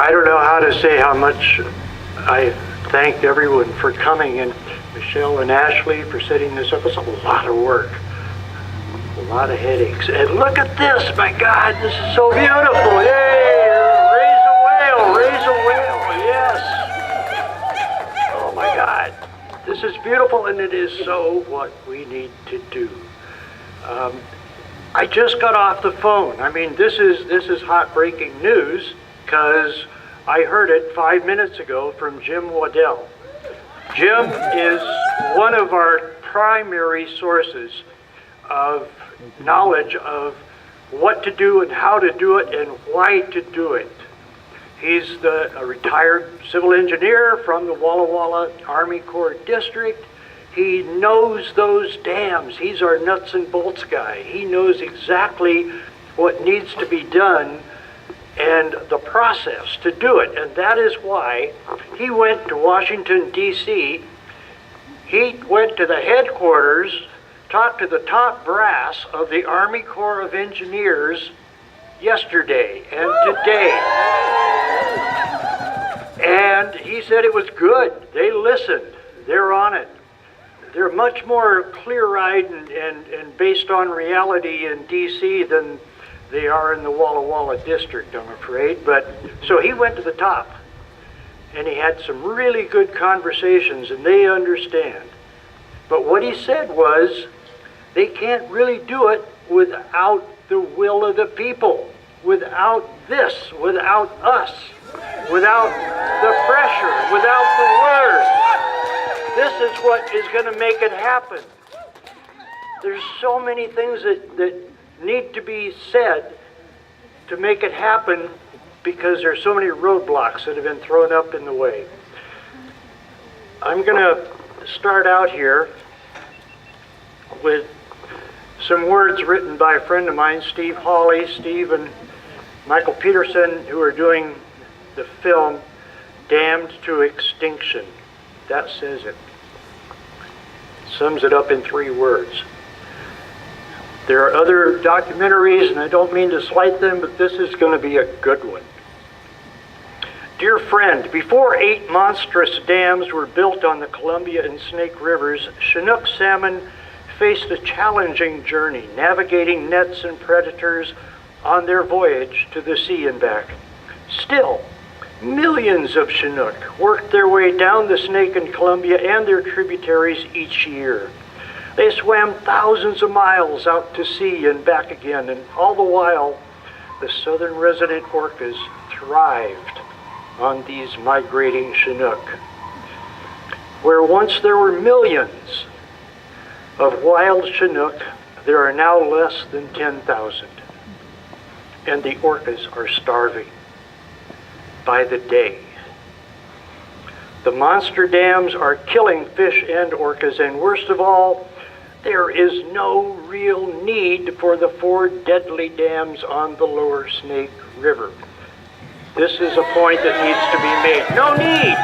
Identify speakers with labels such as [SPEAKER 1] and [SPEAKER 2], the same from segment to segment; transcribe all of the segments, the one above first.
[SPEAKER 1] I don't know how to say how much I thank everyone for coming, and Michelle and Ashley for setting this up. It's a lot of work, a lot of headaches. And look at this, my God, this is so beautiful. Yay! Raise a whale, raise a whale, yes. Oh my God, this is beautiful, and it is so what we need to do. I just got off the phone. I mean, this is hot breaking news, because I heard it 5 minutes ago from Jim Waddell. Jim is one of our primary sources of knowledge of what to do and how to do it and why to do it. He's a retired civil engineer from the Walla Walla Army Corps District. He knows those dams. He's our nuts and bolts guy. He knows exactly what needs to be done and the process to do it. And that is why he went to Washington, D.C. He went to the headquarters, talked to the top brass of the Army Corps of Engineers yesterday and today. And he said it was good. They listened. They're on it. They're much more clear-eyed and based on reality in D.C. than they are in the Walla Walla district, I'm afraid. But so he went to the top, and he had some really good conversations, and they understand. But what he said was, they can't really do it without the will of the people, without this, without us, without the pressure, without the word. This is what is going to make it happen. There's so many things that need to be said to make it happen, because there's so many roadblocks that have been thrown up in the way. I'm going to start out here with some words written by a friend of mine, Steve Hawley. Steve and Michael Peterson, who are doing the film Damned to Extinction. That says it. Sums it up in 3 words. There are other documentaries, and I don't mean to slight them, but this is going to be a good one. Dear friend, before 8 monstrous dams were built on the Columbia and Snake Rivers, Chinook salmon faced a challenging journey, navigating nets and predators on their voyage to the sea and back. Still, millions of Chinook worked their way down the Snake and Columbia and their tributaries each year. They swam thousands of miles out to sea and back again, and all the while, the southern resident orcas thrived on these migrating Chinook. Where once there were millions of wild Chinook, there are now less than 10,000, and the orcas are starving by the day. The monster dams are killing fish and orcas, and worst of all, there is no real need for the 4 deadly dams on the lower Snake River. This is a point that needs to be made. No need!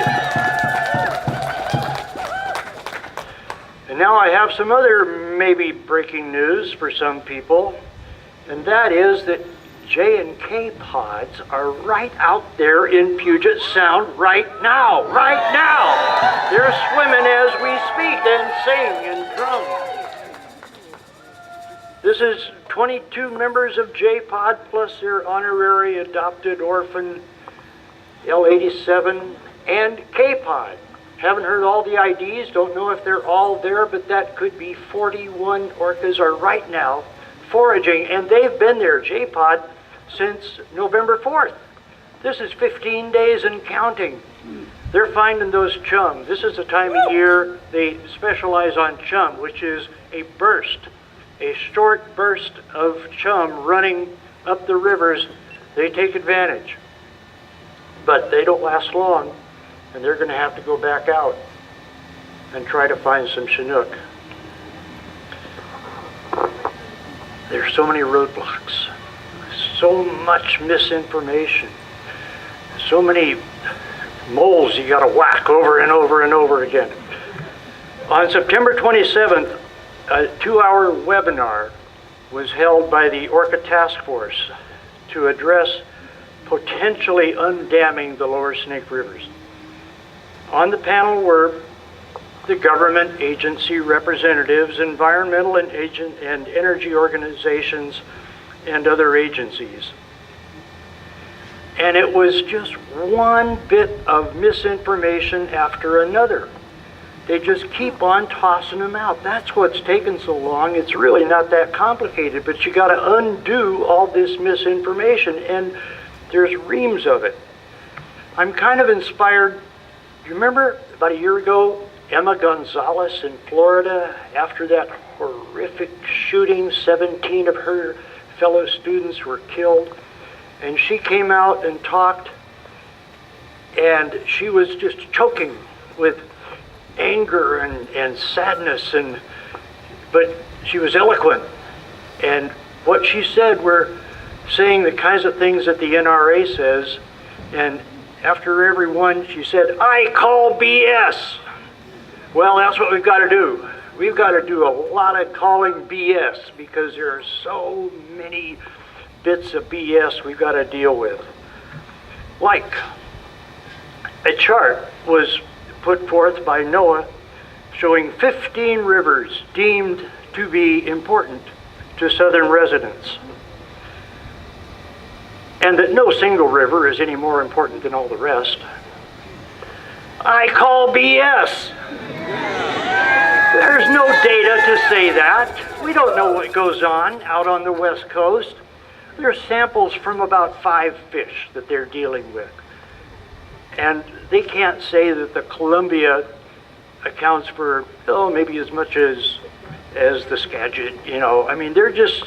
[SPEAKER 1] And now I have some other maybe breaking news for some people, and that is that J&K pods are right out there in Puget Sound right now. Right now! They're swimming as we speak and sing and drum. This is 22 members of J-Pod plus their honorary adopted orphan L87 and K-Pod. Haven't heard all the IDs, don't know if they're all there, but that could be 41 orcas are right now foraging, and they've been there, J-Pod, since November 4th. This is 15 days and counting. They're finding those chum. This is the time of year they specialize on chum, which is a burst, a short burst of chum running up the rivers. They take advantage, but they don't last long, and they're going to have to go back out and try to find some Chinook. There's so many roadblocks, so much misinformation, so many moles you got to whack over and over and over again. On September 27th, a 2-hour webinar was held by the Orca Task Force to address potentially undamming the lower Snake Rivers. On the panel were the government agency representatives, environmental and energy organizations, and other agencies. And it was just one bit of misinformation after another. They just keep on tossing them out. That's what's taken so long. It's really not that complicated, but you got to undo all this misinformation, and there's reams of it. I'm kind of inspired. Do you remember about a year ago, Emma Gonzalez in Florida, after that horrific shooting, 17 of her fellow students were killed, and she came out and talked, and she was just choking with anger and sadness, but she was eloquent. And what she said were saying the kinds of things that the NRA says, and after every one she said, "I call BS." Well, that's what we've got to do. We've got to do a lot of calling BS, because there are so many bits of BS we've got to deal with. Like, a chart was put forth by NOAA showing 15 rivers deemed to be important to southern residents, and that no single river is any more important than all the rest. I call BS. There's no data to say that. We don't know what goes on out on the West Coast. There's samples from about 5 fish that they're dealing with. And they can't say that the Columbia accounts for, maybe as much as the Skagit, I mean, they're just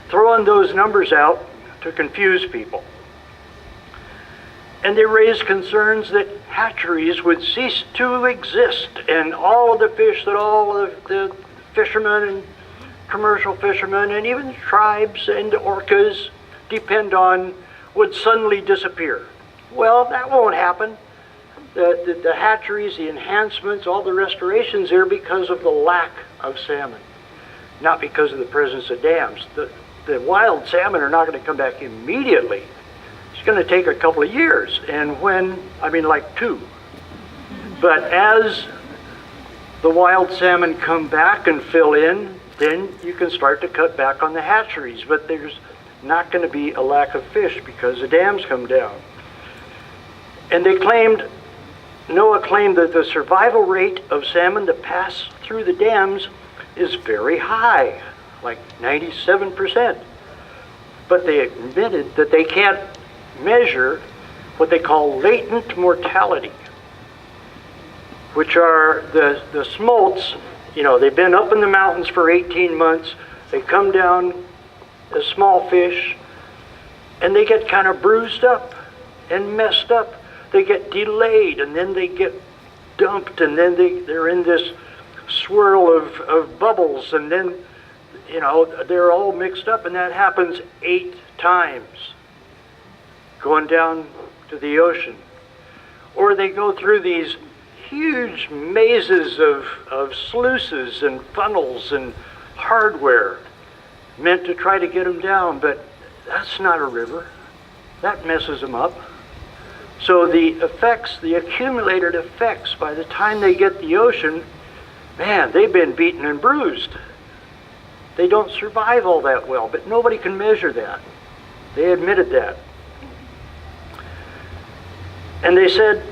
[SPEAKER 1] throwing those numbers out to confuse people. And they raised concerns that hatcheries would cease to exist, and all of the fish that all of the fishermen and commercial fishermen and even tribes and orcas depend on would suddenly disappear. Well, that won't happen. The hatcheries, the enhancements, all the restorations are because of the lack of salmon, not because of the presence of dams. The wild salmon are not going to come back immediately. It's going to take a couple of years, and like 2. But as the wild salmon come back and fill in, then you can start to cut back on the hatcheries. But there's not going to be a lack of fish because the dams come down. And NOAA claimed that the survival rate of salmon that pass through the dams is very high, like 97%. But they admitted that they can't measure what they call latent mortality, which are the smolts. They've been up in the mountains for 18 months. They come down as small fish, and they get kind of bruised up and messed up. They get delayed, and then they get dumped, and then they're in this swirl of bubbles, and then, they're all mixed up, and that happens 8 times going down to the ocean. Or they go through these huge mazes of sluices and funnels and hardware meant to try to get them down, but that's not a river. That messes them up. So the effects, the accumulated effects, by the time they get the ocean, man, they've been beaten and bruised. They don't survive all that well, but nobody can measure that. They admitted that. And they said,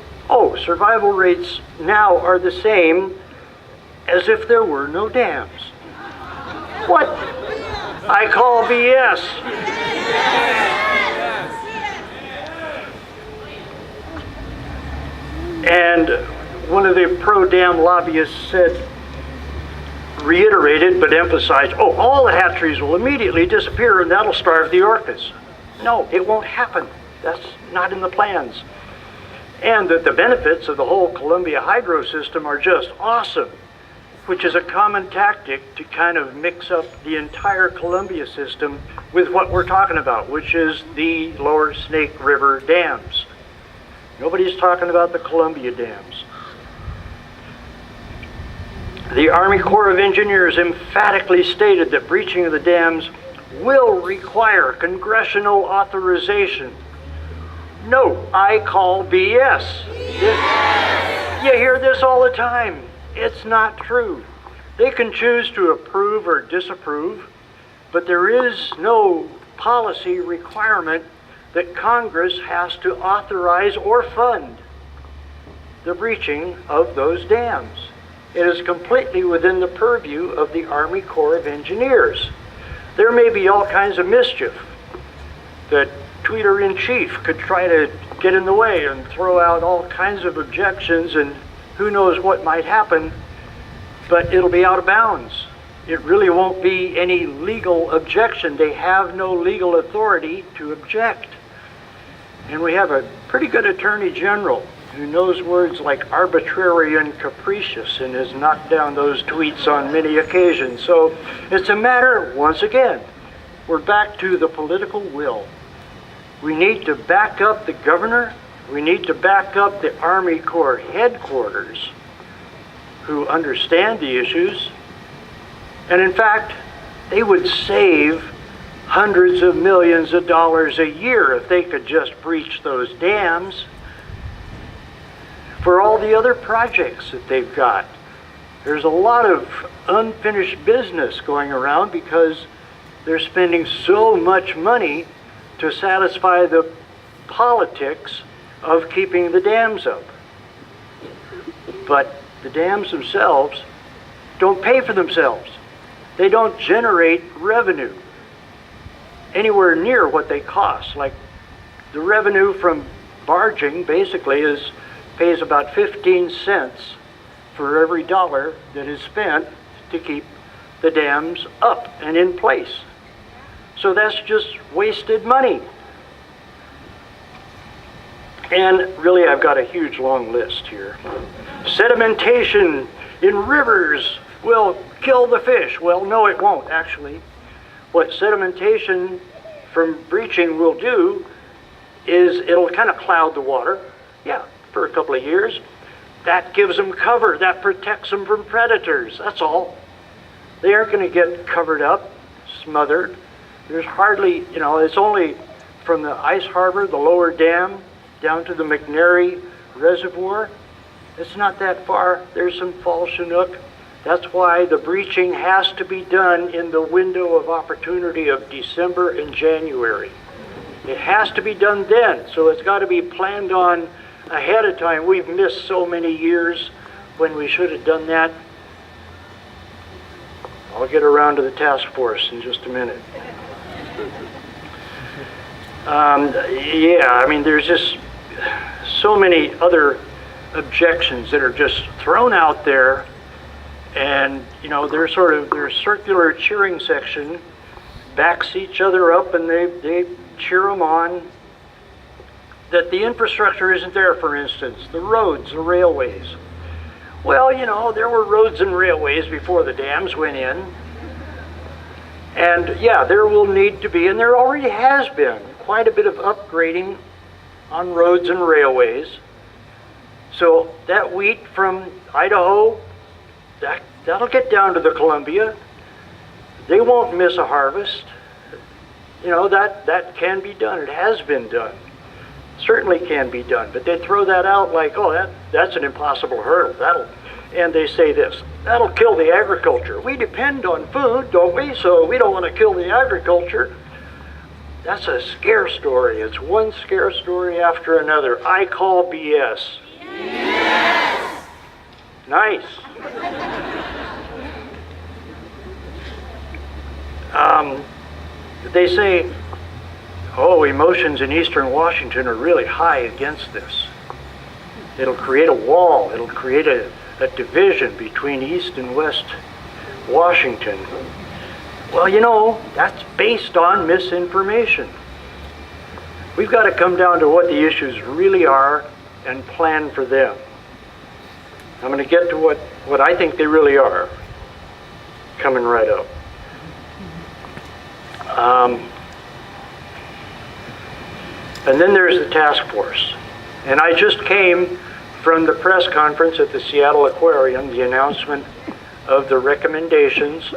[SPEAKER 1] survival rates now are the same as if there were no dams. What? I call BS. And one of the pro-dam lobbyists reiterated but emphasized, all the hatcheries will immediately disappear and that'll starve the orcas. No, it won't happen. That's not in the plans. And that the benefits of the whole Columbia hydro system are just awesome, which is a common tactic to kind of mix up the entire Columbia system with what we're talking about, which is the lower Snake River dams. Nobody's talking about the Columbia dams. The Army Corps of Engineers emphatically stated that breaching of the dams will require congressional authorization, No, I call BS. You hear this all the time. It's not true. They can choose to approve or disapprove, but there is no policy requirement that Congress has to authorize or fund the breaching of those dams. It is completely within the purview of the Army Corps of Engineers. There may be all kinds of mischief that Tweeter-in-Chief could try to get in the way and throw out all kinds of objections, and who knows what might happen, but it'll be out of bounds. It really won't be any legal objection. They have no legal authority to object. And we have a pretty good Attorney General who knows words like arbitrary and capricious and has knocked down those tweets on many occasions. So it's a matter, once again, we're back to the political will. We need to back up the governor. We need to back up the Army Corps headquarters who understand the issues. And in fact, they would save hundreds of millions of dollars a year if they could just breach those dams for all the other projects that they've got. There's a lot of unfinished business going around because they're spending so much money to satisfy the politics of keeping the dams up. But the dams themselves don't pay for themselves. They don't generate revenue anywhere near what they cost. Like the revenue from barging basically pays about 15 cents for every dollar that is spent to keep the dams up and in place. So that's just wasted money. And really, I've got a huge long list here. Sedimentation in rivers will kill the fish. Well, no, it won't, actually. What sedimentation from breaching will do is it'll kind of cloud the water, for a couple of years. That gives them cover. That protects them from predators. That's all. They aren't going to get covered up, smothered. There's hardly, it's only from the ice harbor, the lower dam, down to the McNary Reservoir. It's not that far. There's some fall Chinook. That's why the breaching has to be done in the window of opportunity of December and January. It has to be done then, so it's got to be planned on ahead of time. We've missed so many years when we should have done that. I'll get around to the task force in just a minute. There's just so many other objections that are just thrown out there, and their circular cheering section backs each other up, and they cheer them on that the infrastructure isn't there. For instance, the roads, the railways. Well, there were roads and railways before the dams went in, and there will need to be, and there already has been, quite a bit of upgrading on roads and railways. So that wheat from Idaho, that'll get down to the Columbia. They won't miss a harvest. That can be done. It has been done. Certainly can be done. But they throw that out like, that's an impossible hurdle. And they say this, that'll kill the agriculture. We depend on food, don't we? So we don't want to kill the agriculture. That's a scare story. It's one scare story after another. I call BS. Yes! Nice. They say, emotions in eastern Washington are really high against this. It'll create a wall. It'll create a division between East and West Washington. Well, that's based on misinformation. We've got to come down to what the issues really are and plan for them. I'm going to get to what I think they really are, coming right up. And then there's the task force. And I just came from the press conference at the Seattle Aquarium, the announcement of the recommendations,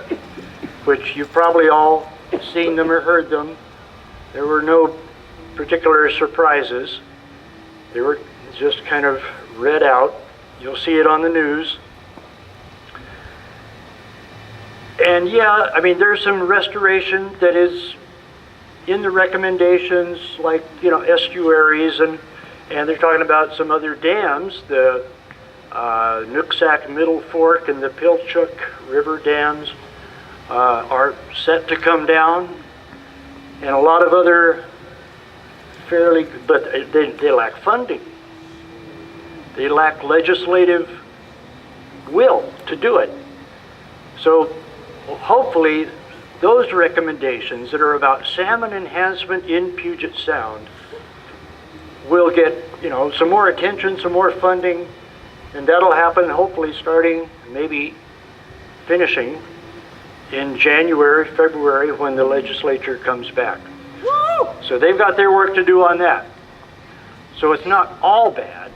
[SPEAKER 1] which you've probably all seen them or heard them. There were no particular surprises. They were just kind of read out. You'll see it on the news. And yeah, I mean, there's some restoration that is in the recommendations, like, estuaries, and they're talking about some other dams, the Nooksack Middle Fork and the Pilchuck River dams are set to come down, and a lot of other but they lack funding. They lack legislative will to do it. So hopefully those recommendations that are about salmon enhancement in Puget Sound will get, some more attention, some more funding, and that'll happen hopefully starting, maybe finishing in January, February, when the legislature comes back. Woo! So they've got their work to do on that. So it's not all bad.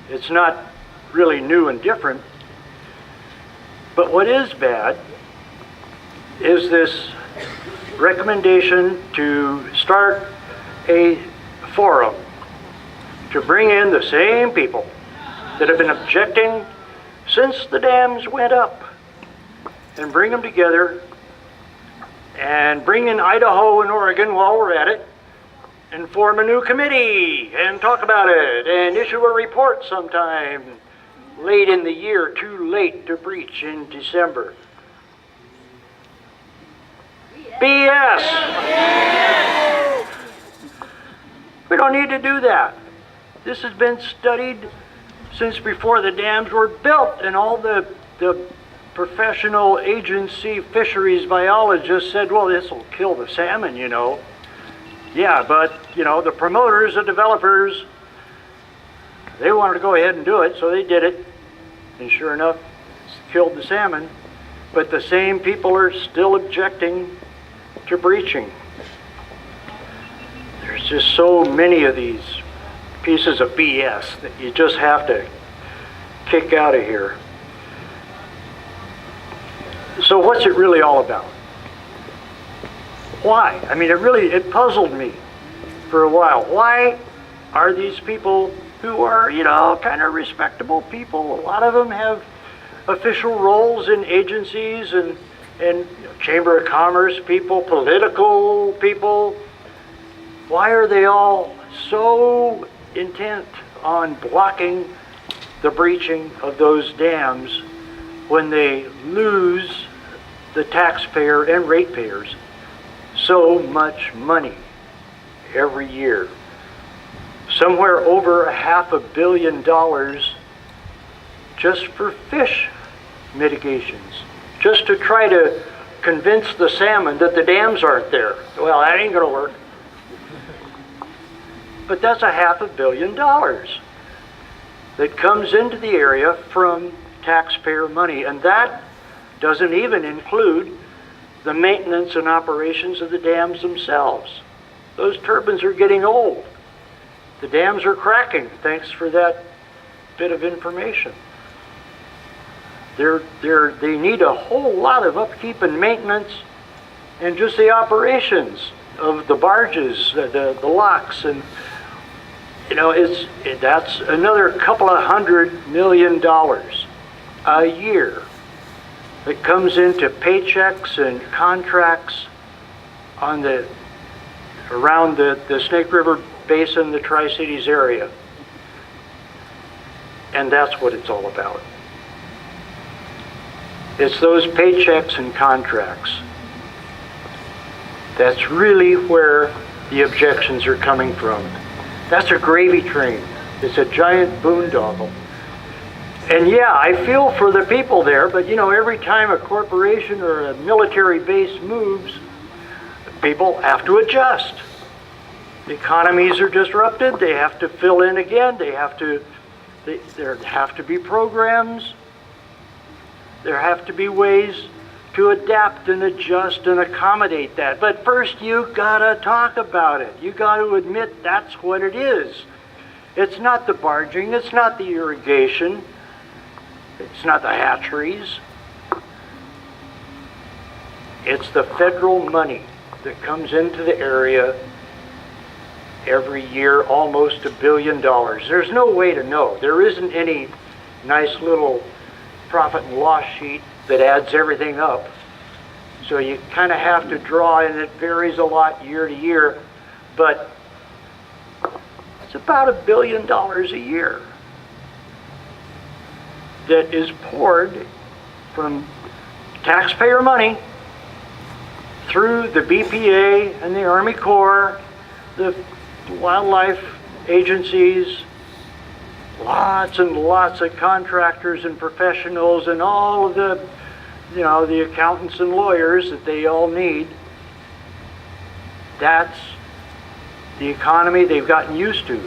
[SPEAKER 1] It's not really new and different. But what is bad is this recommendation to start a forum to bring in the same people that have been objecting since the dams went up, and bring them together and bring in Idaho and Oregon while we're at it, and form a new committee and talk about it and issue a report sometime late in the year, too late to breach in December. BS! We don't need to do that. This has been studied since before the dams were built, and all the professional agency fisheries biologists said, well, this will kill the salmon, Yeah, but, the promoters, the developers, they wanted to go ahead and do it, so they did it. And sure enough, it's killed the salmon. But the same people are still objecting to breaching. There's just so many of these pieces of BS that you just have to kick out of here. So what's it really all about? Why? I mean, it puzzled me for a while. Why are these people who are, kind of respectable people, a lot of them have official roles in agencies and Chamber of Commerce people, political people, why are they all so intent on blocking the breaching of those dams when they lose the taxpayer and ratepayers so much money every year? Somewhere over $500 million just for fish mitigations, just to try to convince the salmon that the dams aren't there. Well, that ain't gonna work. But that's $500 million that comes into the area from taxpayer money, and that doesn't even include the maintenance and operations of the dams themselves. Those turbines are getting old. The dams are cracking. Thanks for that bit of information. They need a whole lot of upkeep and maintenance, and just the operations of the barges, the locks, and that's another couple of $100 million a year that comes into paychecks and contracts around the Snake River Basin, the Tri-Cities area. And that's what it's all about. It's those paychecks and contracts. That's really where the objections are coming from. That's a gravy train. It's a giant boondoggle. And yeah, I feel for the people there, but every time a corporation or a military base moves, people have to adjust. The economies are disrupted. They have to fill in again. There have to be programs. There have to be ways to adapt and adjust and accommodate that. But first, you gotta talk about it. You gotta admit that's what it is. It's not the barging. It's not the irrigation. It's not the hatcheries. It's the federal money that comes into the area every year, almost $1 billion. There's no way to know. There isn't any nice little profit and loss sheet that adds everything up. So you kind of have to draw, and it varies a lot year to year, but it's about $1 billion a year that is poured from taxpayer money through the BPA and the Army Corps, the wildlife agencies, lots and lots of contractors and professionals and all of the, the accountants and lawyers that they all need. That's the economy they've gotten used to.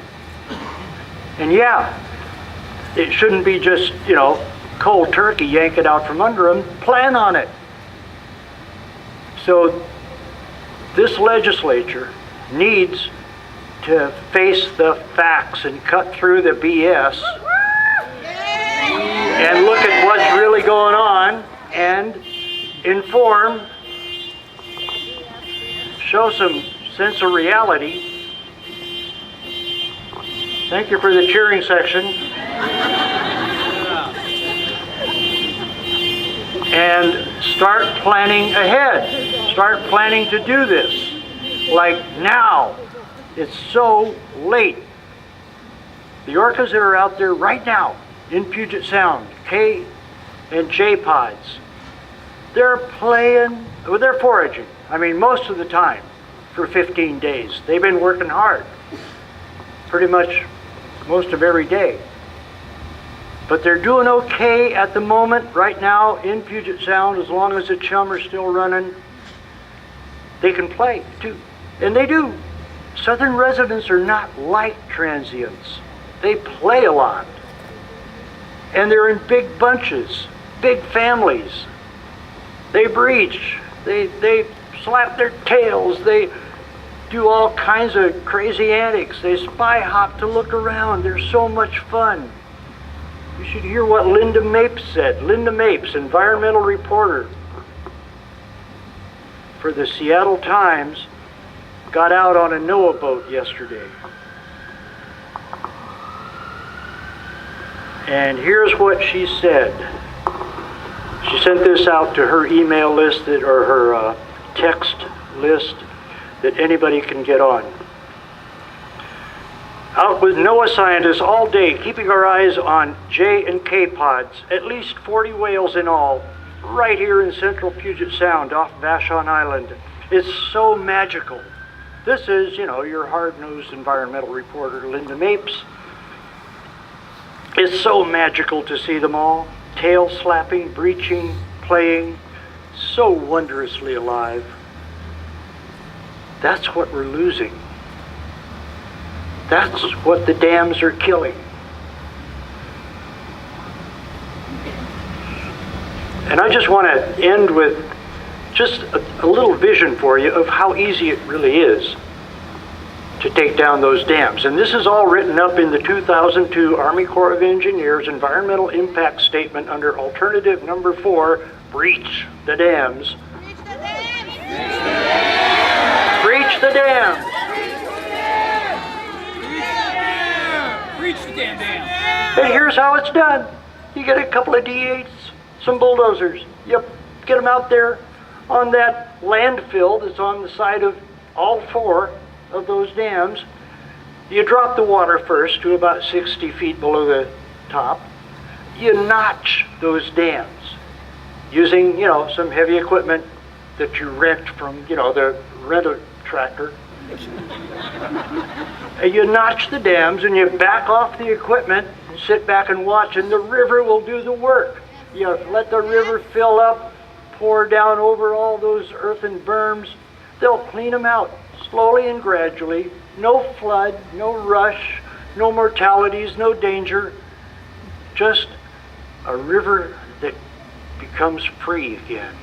[SPEAKER 1] And yeah, it shouldn't be just, cold turkey, yank it out from under them. Plan on it. So this legislature needs to face the facts and cut through the BS and look at what's really going on and inform, show some sense of reality. Thank you for the cheering section. And start planning ahead. Start planning to do this. Like now. It's so late. The orcas that are out there right now in Puget Sound, K and J pods, they're foraging. I mean, most of the time for 15 days. They've been working hard. Pretty much most of every day. But they're doing okay at the moment, right now, in Puget Sound. As long as the chum are still running, they can play, too. And they do. Southern residents are not like transients. They play a lot. And they're in big bunches, big families. They breach. They slap their tails. They do all kinds of crazy antics. They spy hop to look around. They're so much fun. You should hear what Linda Mapes said. Linda Mapes, environmental reporter for the Seattle Times, got out on a NOAA boat yesterday. And here's what she said. She sent this out to her email list or her text list that anybody can get on. Out with NOAA scientists all day, keeping our eyes on J and K pods, at least 40 whales in all, right here in central Puget Sound off Vashon Island. It's so magical. This is, your hard-nosed environmental reporter, Linda Mapes. It's so magical to see them all, tail slapping, breaching, playing, so wondrously alive. That's what we're losing. That's what the dams are killing. And I just want to end with just a little vision for you of how easy it really is to take down those dams. And this is all written up in the 2002 Army Corps of Engineers Environmental Impact Statement under alternative number 4, breach the dams.
[SPEAKER 2] Breach the dams!
[SPEAKER 1] Breach the dams!
[SPEAKER 2] Breach the damn dam!
[SPEAKER 1] And here's how it's done. You get a couple of D8s, some bulldozers. You get them out there on that landfill that's on the side of all 4 of those dams. You drop the water first to about 60 feet below the top. You notch those dams using, some heavy equipment that you rent from, the rental tractor. And you notch the dams and you back off the equipment and sit back and watch, and the river will do the work. You let the river fill up, pour down over all those earthen berms. They'll clean them out slowly and gradually. No flood, no rush, no mortalities, no danger. Just a river that becomes free again.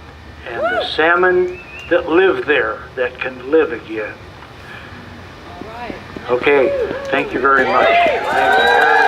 [SPEAKER 1] And the salmon that live there that can live again. Okay, thank you very much. Thank you very much.